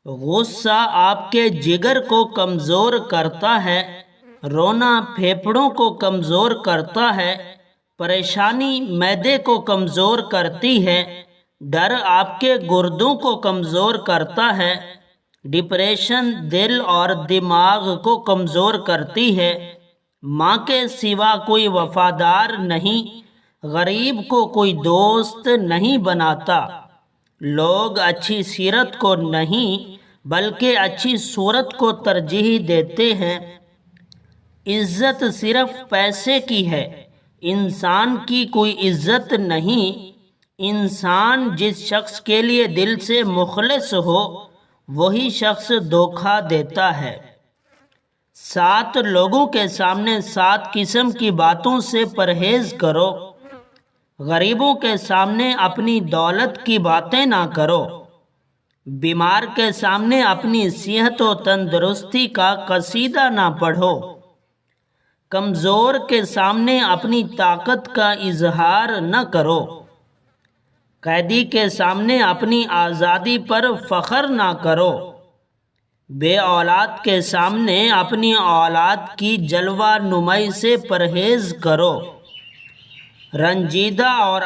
غصہ آپ کے جگر کو کمزور کرتا ہے، رونا پھیپھڑوں کو کمزور کرتا ہے، پریشانی معدے کو کمزور کرتی ہے، ڈر آپ کے گردوں کو کمزور کرتا ہے، ڈپریشن دل اور دماغ کو کمزور کرتی ہے، ماں کے سوا کوئی وفادار نہیں، غریب کو کوئی دوست نہیں بناتا، لوگ اچھی سیرت کو نہیں بلکہ اچھی صورت کو ترجیح دیتے ہیں، عزت صرف پیسے کی ہے، انسان کی کوئی عزت نہیں، انسان جس شخص کے لیے دل سے مخلص ہو وہی شخص دھوکہ دیتا ہے۔ 7 لوگوں کے سامنے 7 قسم کی باتوں سے پرہیز کرو۔ غریبوں کے سامنے اپنی دولت کی باتیں نہ کرو، بیمار کے سامنے اپنی صحت و تندرستی کا قصیدہ نہ پڑھو، کمزور کے سامنے اپنی طاقت کا اظہار نہ کرو، قیدی کے سامنے اپنی آزادی پر فخر نہ کرو، بے اولاد کے سامنے اپنی اولاد کی جلوہ نمائی سے پرہیز کرو، رنجیدہ اور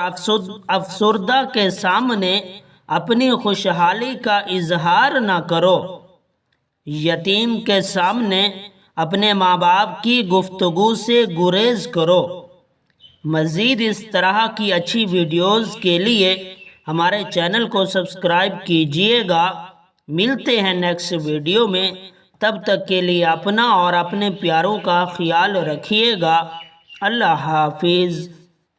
افسردہ کے سامنے اپنی خوشحالی کا اظہار نہ کرو، یتیم کے سامنے اپنے ماں باپ کی گفتگو سے گریز کرو۔ مزید اس طرح کی اچھی ویڈیوز کے لیے ہمارے چینل کو سبسکرائب کیجئے گا۔ ملتے ہیں نیکسٹ ویڈیو میں، تب تک کے لیے اپنا اور اپنے پیاروں کا خیال رکھیے گا۔ اللہ حافظ۔